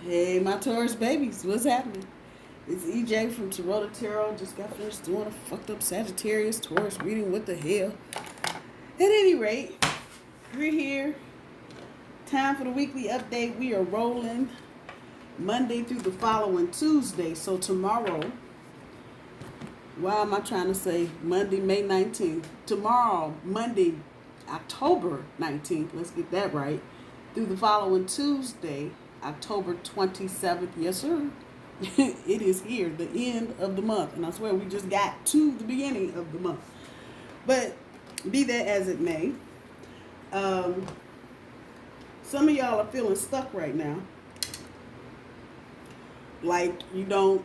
Hey, my Taurus babies, what's happening? It's EJ from Taurota Tarot. Just got finished doing a fucked up Sagittarius Taurus reading. What the hell? At any rate, we're here. Time for the weekly update. We are rolling Monday through the following Tuesday. So tomorrow, why am I trying to say Monday, May 19th? Tomorrow, Monday, October 19th. Let's get that right. Through the following Tuesday, October 27th. Yes, sir. It is here, the end of the month. And I swear we just got to the beginning of the month. But be that as it may, some of y'all are feeling stuck right now. Like you don't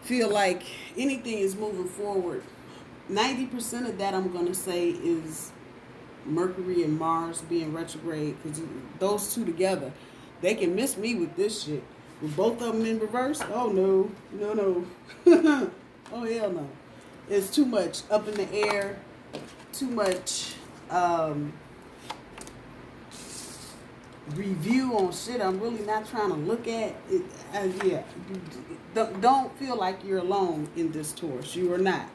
feel like anything is moving forward. 90% of that I'm going to say is Mercury and Mars being retrograde, because those two together, they can miss me with this shit. With both of them in reverse, oh no. Oh hell no. It's too much up in the air, too much review on shit I'm really not trying to look at. Yeah, don't feel like you're alone in this Taurus. You are not.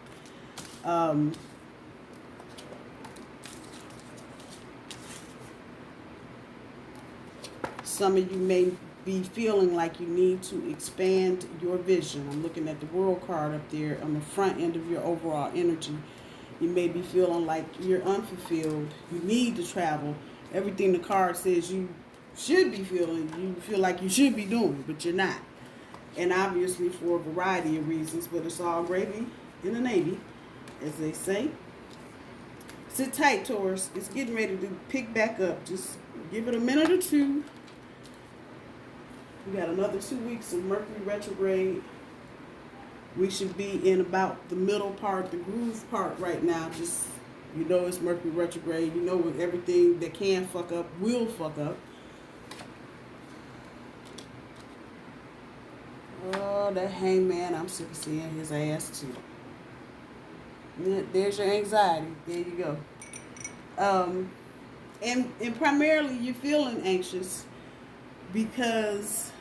Some of you may be feeling like you need to expand your vision. I'm looking at the World card up there on the front end of your overall energy. You may be feeling like you're unfulfilled. You need to travel. Everything the card says you should be feeling, you feel like you should be doing, but you're not. And obviously for a variety of reasons, but it's all gravy in the Navy, as they say. Sit tight, Taurus. It's getting ready to pick back up. Just give it a minute or two. We got another 2 weeks of Mercury retrograde. We should be in about the middle part, the groove part right now. Just, you know it's Mercury retrograde. You know with everything that can fuck up will fuck up. Oh, that hangman, I'm sick of seeing his ass too. There's your anxiety. There you go. And primarily you're feeling anxious because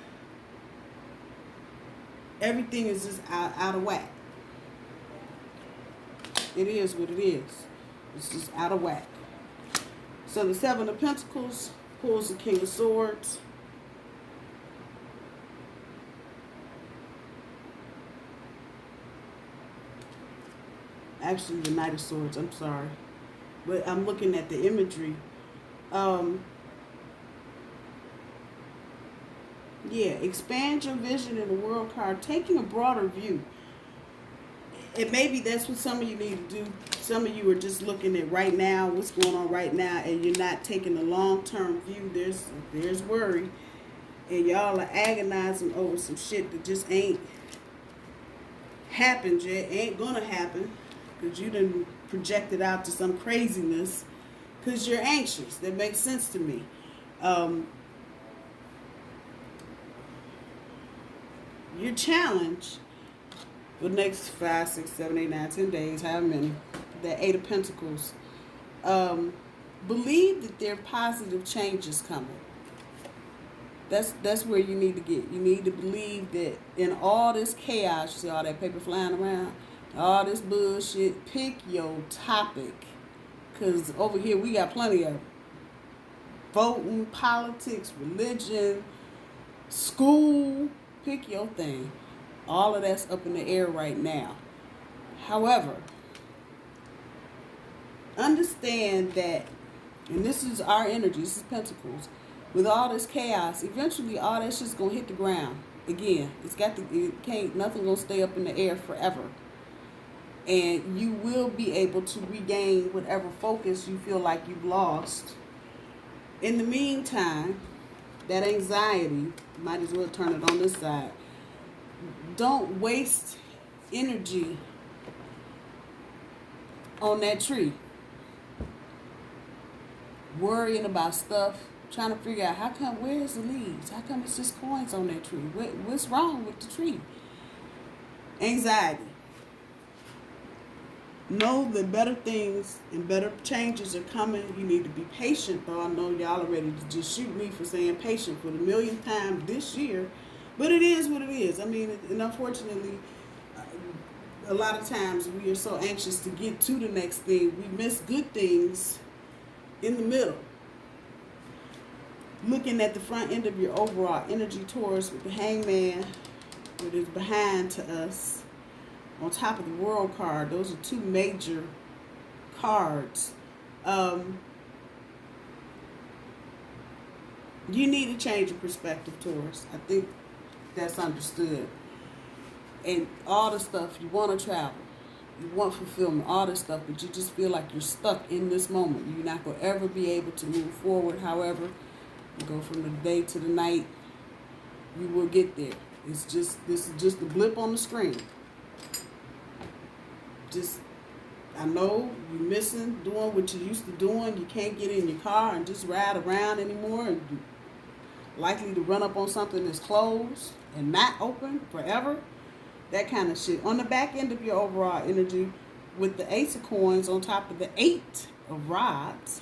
everything is just out of whack. It is what it is. It's just out of whack. So the Seven of Pentacles pulls the King of Swords. Actually, the Knight of Swords, I'm sorry. But I'm looking at the imagery. Yeah, expand your vision in the World card, taking a broader view. And maybe that's what some of you need to do. Some of you are just looking at right now, what's going on right now, and you're not taking a long-term view. There's worry. And y'all are agonizing over some shit that just ain't happened yet, ain't gonna happen. Because you done projected out to some craziness because you're anxious. That makes sense to me. Your challenge for the next 5, 6, 7, 8, 9, 10 days, however many, the Eight of Pentacles, believe that there are positive changes coming. That's where you need to get. You need to believe that in all this chaos, you see all that paper flying around, all this bullshit, pick your topic. Because over here we got plenty of voting, politics, religion, school. Pick your thing. All of that's up in the air right now. However, understand that, and this is our energy, this is Pentacles, with all this chaos, eventually all that shit's going to hit the ground. Again, nothing going to stay up in the air forever. And you will be able to regain whatever focus you feel like you've lost. In the meantime, that anxiety, might as well turn it on this side. Don't waste energy on that tree. Worrying about stuff, trying to figure out where's the leaves? How come it's just coins on that tree? What's wrong with the tree? Anxiety. Know that better things and better changes are coming. You need to be patient, though. I know y'all are ready to just shoot me for saying patient for the millionth time this year. But it is what it is. I mean, and unfortunately, a lot of times we are so anxious to get to the next thing, we miss good things in the middle. Looking at the front end of your overall energy, Taurus, with the Hangman, with his behind to us, on top of the World card. Those are two major cards. You need to change your perspective, Taurus. I think that's understood. And all the stuff, you want to travel, you want fulfillment, all this stuff, but you just feel like you're stuck in this moment. You're not going to ever be able to move forward. However, you go from the day to the night, you will get there. This is just a blip on the screen. I know you're missing doing what you used to doing. You can't get in your car and just ride around anymore. And you're likely to run up on something that's closed and not open forever. That kind of shit. On the back end of your overall energy, with the Ace of Coins on top of the 8 of Rods,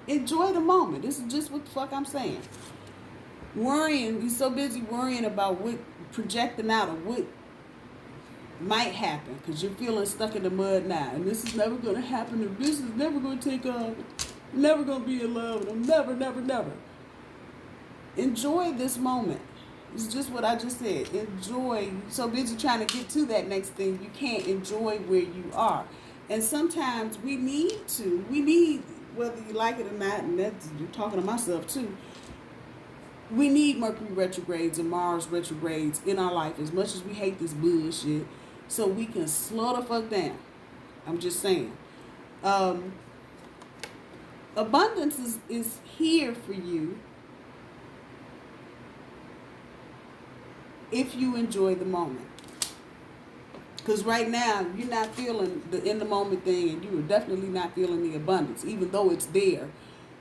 enjoy the moment. This is just what the fuck I'm saying. You're so busy worrying about what, projecting out of what might happen, because you're feeling stuck in the mud now, and this is never going to happen, and this is never going to take off, I'm never going to be in love, and I'm never. Enjoy this moment. It's just what I just said. Enjoy. You're so busy trying to get to that next thing, you can't enjoy where you are. And sometimes we need, whether you like it or not, and that's, you're talking to myself too, we need Mercury retrogrades and Mars retrogrades in our life, as much as we hate this bullshit, so we can slow the fuck down. I'm just saying. Abundance is here for you if you enjoy the moment. Because right now, you're not feeling the in the moment thing, and you are definitely not feeling the abundance, even though it's there.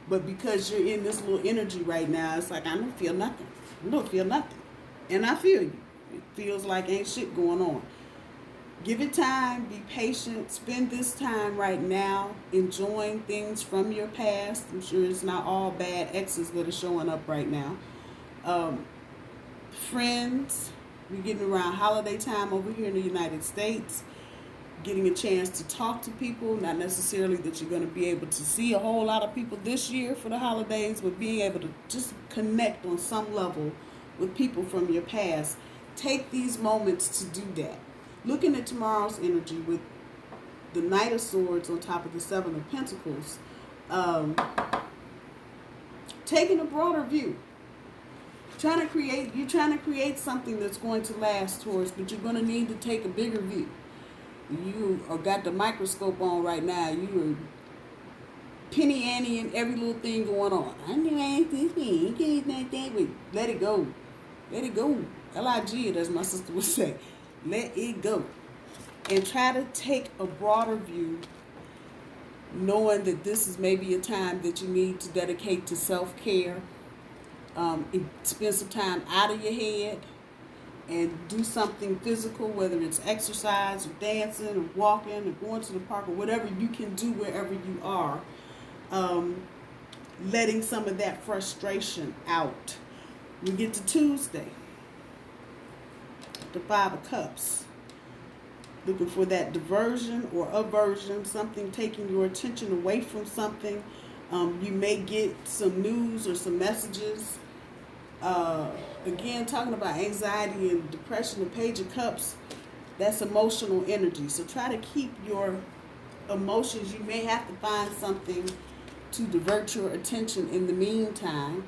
But because you're in this little energy right now, it's like, I don't feel nothing. I don't feel nothing. And I feel you. It feels like ain't shit going on. Give it time. Be patient. Spend this time right now enjoying things from your past. I'm sure it's not all bad exes that are showing up right now. Friends. We're getting around holiday time over here in the United States. Getting a chance to talk to people. Not necessarily that you're going to be able to see a whole lot of people this year for the holidays, but being able to just connect on some level with people from your past. Take these moments to do that. Looking at tomorrow's energy with the Knight of Swords on top of the Seven of Pentacles, taking a broader view. You're trying to create something that's going to last, Taurus, but you're going to need to take a bigger view. You got the microscope on right now. You are penny ante every little thing going on. I knew I ain't this thing. You can't that way. Let it go. Let it go. L-I-G, as my sister would say. Let it go. And try to take a broader view, knowing that this is maybe a time that you need to dedicate to self-care. Spend some time out of your head and do something physical, whether it's exercise or dancing or walking or going to the park or whatever you can do wherever you are. Letting some of that frustration out. We get to Tuesday, the Five of Cups. Looking for that diversion or aversion, something taking your attention away from something. You may get some news or some messages. Again, talking about anxiety and depression, the Page of Cups, that's emotional energy. So try to keep your emotions. You may have to find something to divert your attention in the meantime.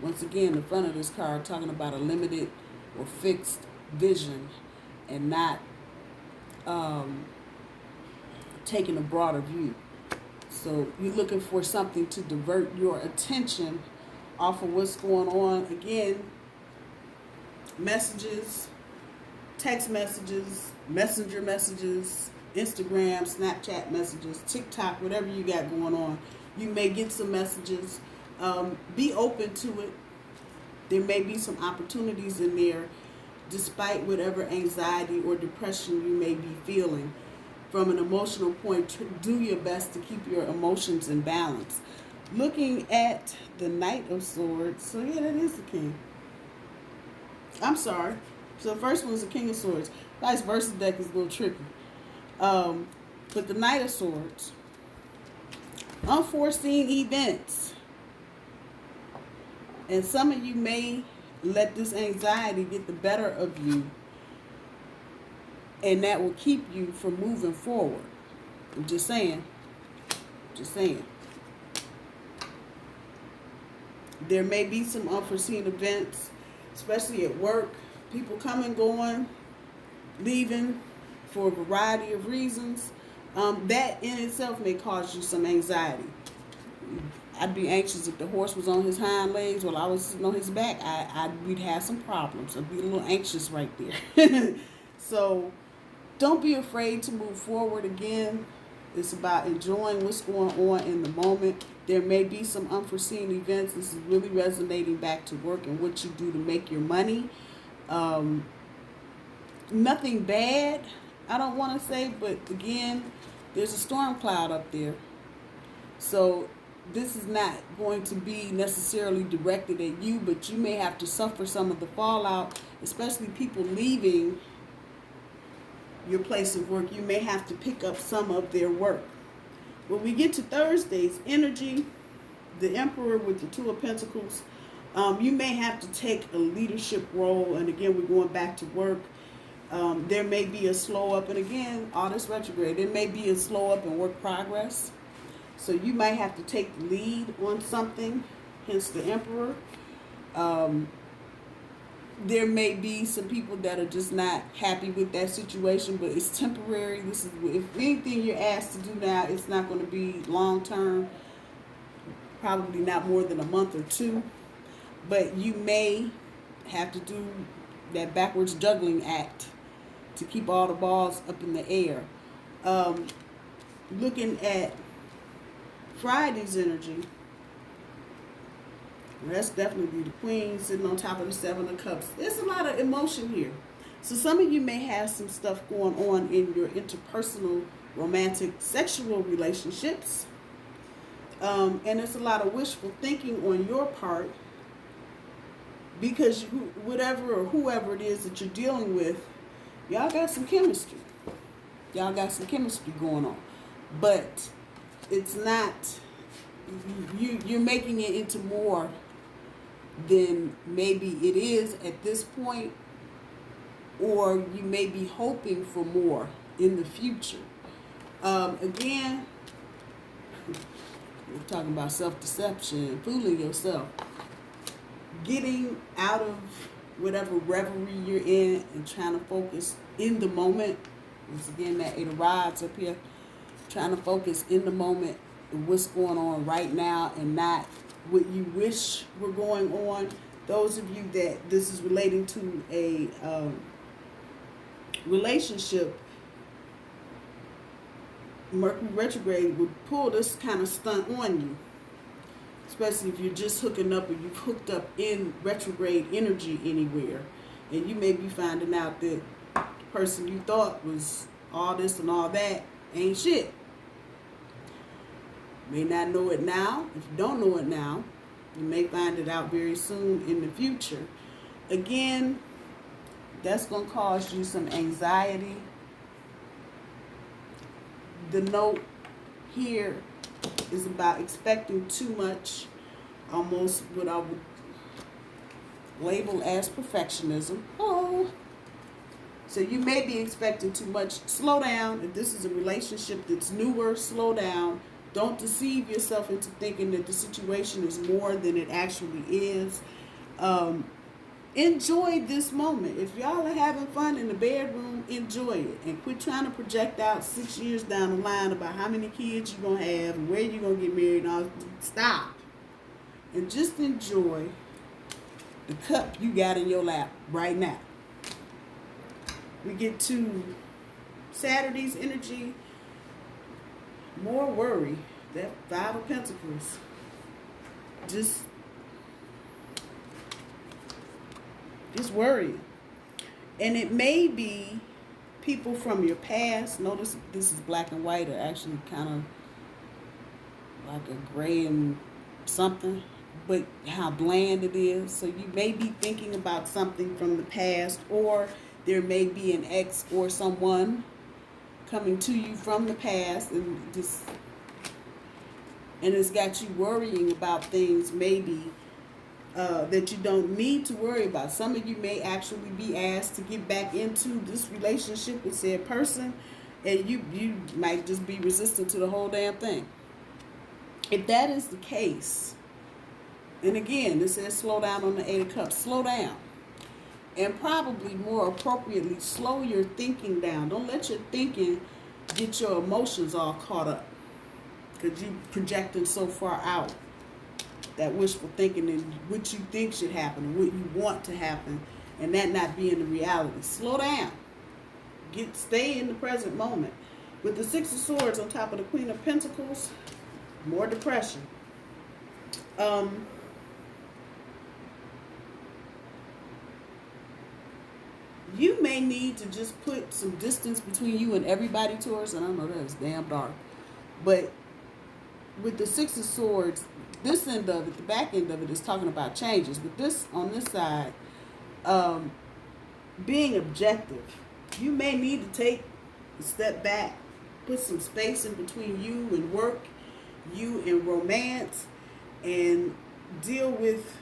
Once again, the front of this card talking about a limited or fixed vision and not taking a broader view. So you're looking for something to divert your attention off of what's going on. Again, messages, text messages, messenger messages, Instagram, Snapchat messages, TikTok, whatever you got going on. You may get some messages. Be open to it. There may be some opportunities in there despite whatever anxiety or depression you may be feeling. From an emotional point, do your best to keep your emotions in balance. Looking at the Knight of Swords, so yeah, that is the King. I'm sorry. So the first one is the King of Swords. Vice versa deck is a little tricky. But the Knight of Swords, unforeseen events. And some of you may let this anxiety get the better of you, and that will keep you from moving forward. I'm just saying. Just saying. There may be some unforeseen events, especially at work. People coming, going, leaving for a variety of reasons. That in itself may cause you some anxiety. I'd be anxious if the horse was on his hind legs while I was sitting on his back. We'd have some problems. I'd be a little anxious right there. So don't be afraid to move forward. Again, it's about enjoying what's going on in the moment. There may be some unforeseen events. This is really resonating back to work and what you do to make your money. Nothing bad, I don't want to say, but again, there's a storm cloud up there. So this is not going to be necessarily directed at you, but you may have to suffer some of the fallout, especially people leaving your place of work. You may have to pick up some of their work. When we get to Thursday's energy, the Emperor with the Two of Pentacles, you may have to take a leadership role. And again, we're going back to work. There may be a slow up, and again, all this retrograde, there may be a slow up in work progress. So you might have to take the lead on something, hence the Emperor. There may be some people that are just not happy with that situation, but it's temporary. This is, if anything you're asked to do now, it's not going to be long term, probably not more than a month or two. But you may have to do that backwards juggling act to keep all the balls up in the air. Looking at Friday's energy, that's definitely the Queen sitting on top of the Seven of Cups. There's a lot of emotion here. So some of you may have some stuff going on in your interpersonal, romantic, sexual relationships. And it's a lot of wishful thinking on your part, because whatever or whoever it is that you're dealing with, y'all got some chemistry. Y'all got some chemistry going on. But it's not, you're making it into more than maybe it is at this point, or you may be hoping for more in the future. Again, we're talking about self-deception, fooling yourself. Getting out of whatever reverie you're in and trying to focus in the moment. Once again, that Eight of Rods up here. Trying to focus in the moment and what's going on right now, and not what you wish were going on. Those of you that this is relating to a relationship, Mercury retrograde would pull this kind of stunt on you. Especially if you're just hooking up, or you've hooked up in retrograde energy anywhere. And you may be finding out that the person you thought was all this and all that ain't shit. May not know it now. If you don't know it now, you may find it out very soon in the future. Again, that's going to cause you some anxiety. The note here is about expecting too much, almost what I would label as perfectionism. Oh, so you may be expecting too much. Slow down. If this is a relationship that's newer, slow down. Don't deceive yourself into thinking that the situation is more than it actually is. Enjoy this moment. If y'all are having fun in the bedroom, enjoy it. And quit trying to project out 6 years down the line about how many kids you're going to have and where you're going to get married and all. Stop. And just enjoy the cup you got in your lap right now. We get to Saturday's energy. More worry. That Five of Pentacles. Just worry. And it may be people from your past. Notice this is black and white, or actually kind of like a gray and something, but how bland it is. So you may be thinking about something from the past, or there may be an ex or someone coming to you from the past, and it's got you worrying about things maybe that you don't need to worry about. Some of you may actually be asked to get back into this relationship with said person, and you might just be resistant to the whole damn thing. If that is the case, and again, this says slow down on the 8 of Cups, slow down. And probably more appropriately, slow your thinking down. Don't let your thinking get your emotions all caught up, because you projecting so far out. That wishful thinking and what you think should happen, what you want to happen, and that not being the reality. Slow down. Stay in the present moment. With the 6 of Swords on top of the Queen of Pentacles, more depression. You may need to just put some distance between you and everybody, Taurus. And I know that is damn dark. But with the 6 of Swords, this end of it, the back end of it, is talking about changes. But this, on this side, being objective. You may need to take a step back, put some space in between you and work, you and romance, and deal with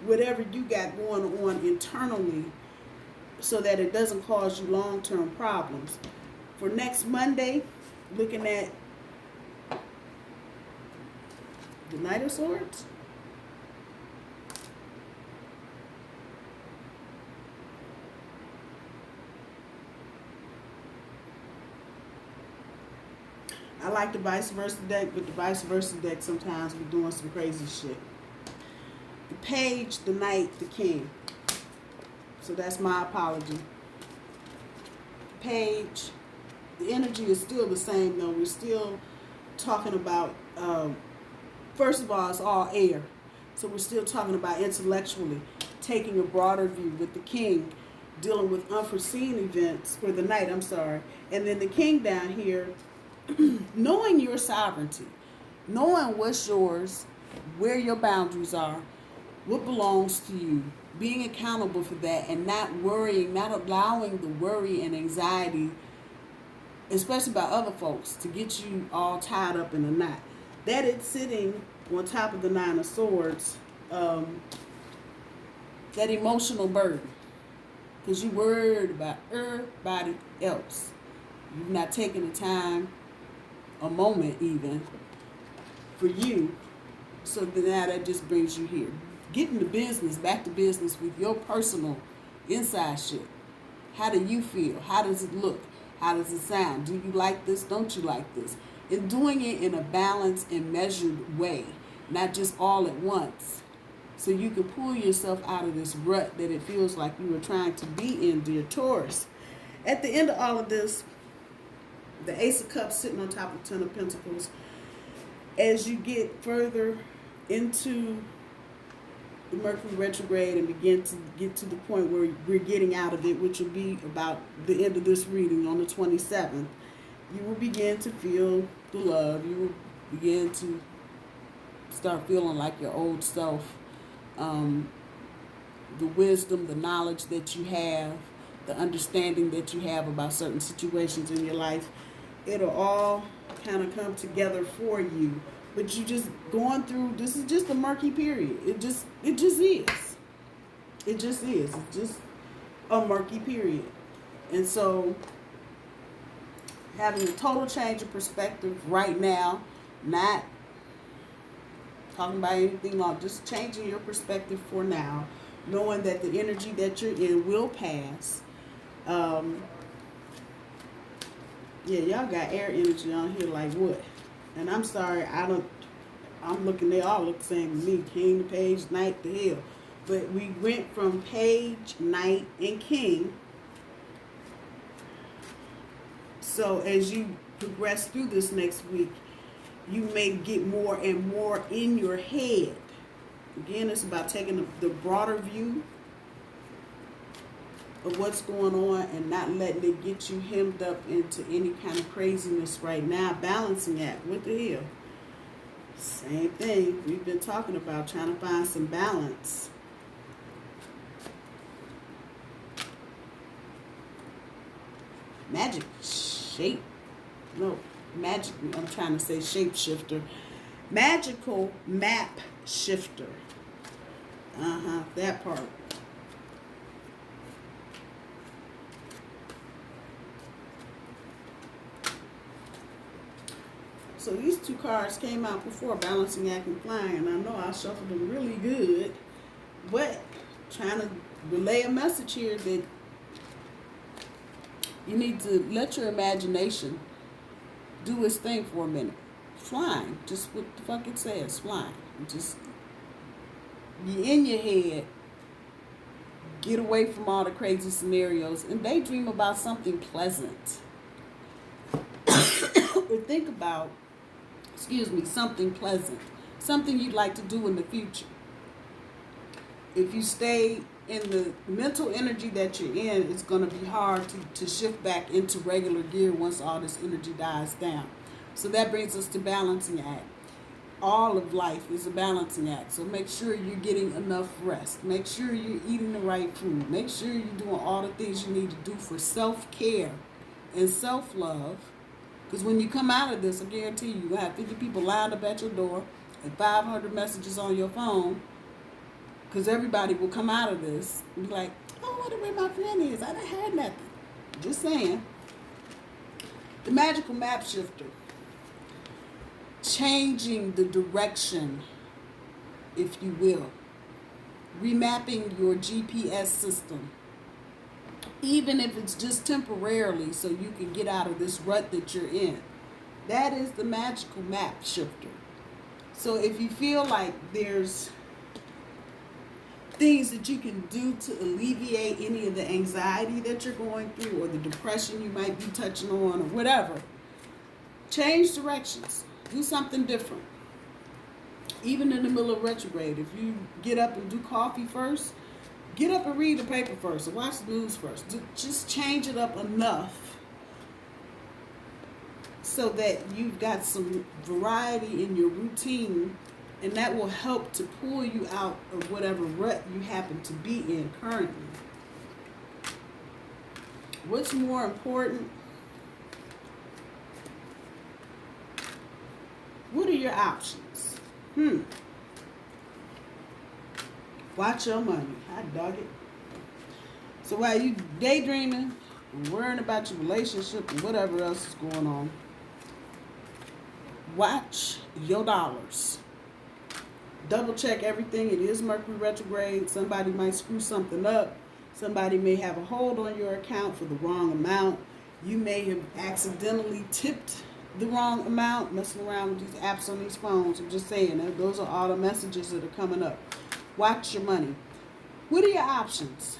whatever you got going on internally, so that it doesn't cause you long-term problems. For next Monday, looking at the Knight of Swords. I like the vice versa deck, but the vice versa deck sometimes be doing some crazy shit. The Page, the Knight, the King. So that's my apology. Page, the energy is still the same though. We're still talking about, first of all, it's all air. So we're still talking about intellectually, taking a broader view. With the King, dealing with unforeseen events, or the Knight, I'm sorry. And then the King down here, knowing your sovereignty, knowing what's yours, where your boundaries are, what belongs to you, being accountable for that, and not worrying, not allowing the worry and anxiety, especially by other folks, to get you all tied up in a knot. That it's sitting on top of the 9 of Swords, that emotional burden, because you worried about everybody else. You've not taken the time, a moment even, for you. So now that just brings you here. Getting the business, back to business with your personal inside shit. How do you feel? How does it look? How does it sound? Do you like this? Don't you like this? And doing it in a balanced and measured way, not just all at once. So you can pull yourself out of this rut that it feels like you were trying to be in, dear Taurus. At the end of all of this, the Ace of Cups sitting on top of 10 of Pentacles. As you get further into the Mercury retrograde and begin to get to the point where we're getting out of it, which will be about the end of this reading on the 27th, you will begin to feel the love. You will begin to start feeling like your old self. The wisdom, the knowledge that you have, the understanding that you have about certain situations in your life, it'll all kind of come together for you. But you just going through, this is just a murky period. It just is. It just is. It's just a murky period. And so having a total change of perspective right now, not talking about anything long, just changing your perspective for now, knowing that the energy that you're in will pass. Yeah, y'all got air energy on here like what? And I'm sorry, I'm looking, they all look the same to me. King, the Page, Knight, the Hell. But we went from Page, Knight, and King. So as you progress through this next week, you may get more and more in your head. Again, it's about taking the broader view of what's going on and not letting it get you hemmed up into any kind of craziness right now. Balancing act. What the hell? Same thing we've been talking about, trying to find some balance. Magic shape. No, magic. I'm trying to say shapeshifter. Magical map shifter. That part. So these two cards came out before, Balancing Act and Flying, and I know I shuffled them really good, but trying to relay a message here that you need to let your imagination do its thing for a minute. Flying, just what the fuck it says, flying. Just, you're in your head, get away from all the crazy scenarios, and daydream about something pleasant. Or think about, something pleasant. Something you'd like to do in the future. If you stay in the mental energy that you're in, it's going to be hard to shift back into regular gear once all this energy dies down. So that brings us to balancing act. All of life is a balancing act. So make sure you're getting enough rest. Make sure you're eating the right food. Make sure you're doing all the things you need to do for self-care and self-love. Because when you come out of this, I guarantee you, you're going to have 50 people lined up at your door and 500 messages on your phone. Because everybody will come out of this and be like, oh, I wonder where my friend is. I done heard nothing. Just saying. The magical map shifter. Changing the direction, if you will. Remapping your GPS system. Even if it's just temporarily so you can get out of this rut that you're in. That is the magical map shifter. So if you feel like there's things that you can do to alleviate any of the anxiety that you're going through or the depression you might be touching on or whatever, change directions. Do something different. Even in the middle of retrograde, if you get up and do coffee first, get up and read the paper first or watch the news first. Just change it up enough so that you've got some variety in your routine, and that will help to pull you out of whatever rut you happen to be in currently. What's more important? What are your options? Watch your money. I dug it. So while you daydreaming and worrying about your relationship and whatever else is going on, watch your dollars. Double check everything. It is Mercury retrograde. Somebody might screw something up. Somebody may have a hold on your account for the wrong amount. You may have accidentally tipped the wrong amount, messing around with these apps on these phones. I'm just saying, those are all the messages that are coming up. Watch your money. What are your options?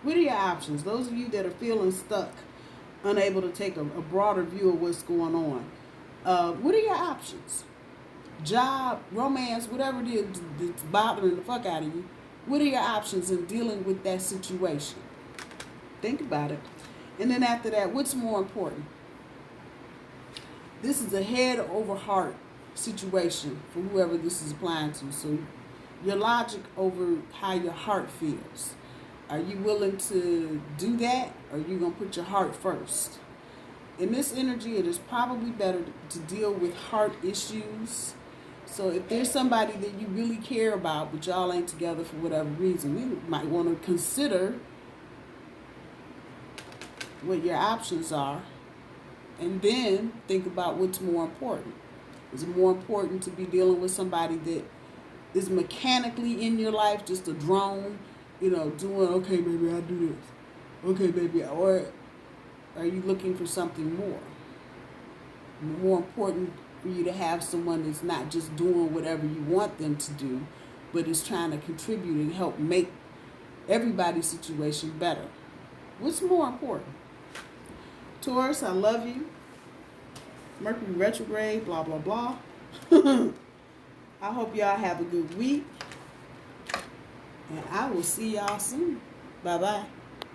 What are your options? Those of you that are feeling stuck, unable to take a broader view of what's going on. What are your options? Job, romance, whatever it is that's bothering the fuck out of you. What are your options in dealing with that situation? Think about it. And then after that, what's more important? This is a head over heart situation for whoever this is applying to. So your logic over how your heart feels. Are you willing to do that? Or are you going to put your heart first? In this energy, it is probably better to deal with heart issues. So if there's somebody that you really care about, but y'all ain't together for whatever reason, you might want to consider what your options are. And then think about what's more important. Is it more important to be dealing with somebody that is mechanically in your life, just a drone, doing, okay, baby, I do this. Okay, baby. Or are you looking for something more? More important for you to have someone that's not just doing whatever you want them to do, but is trying to contribute and help make everybody's situation better. What's more important? Taurus, I love you. Mercury retrograde, blah, blah, blah. I hope y'all have a good week. And I will see y'all soon. Bye-bye.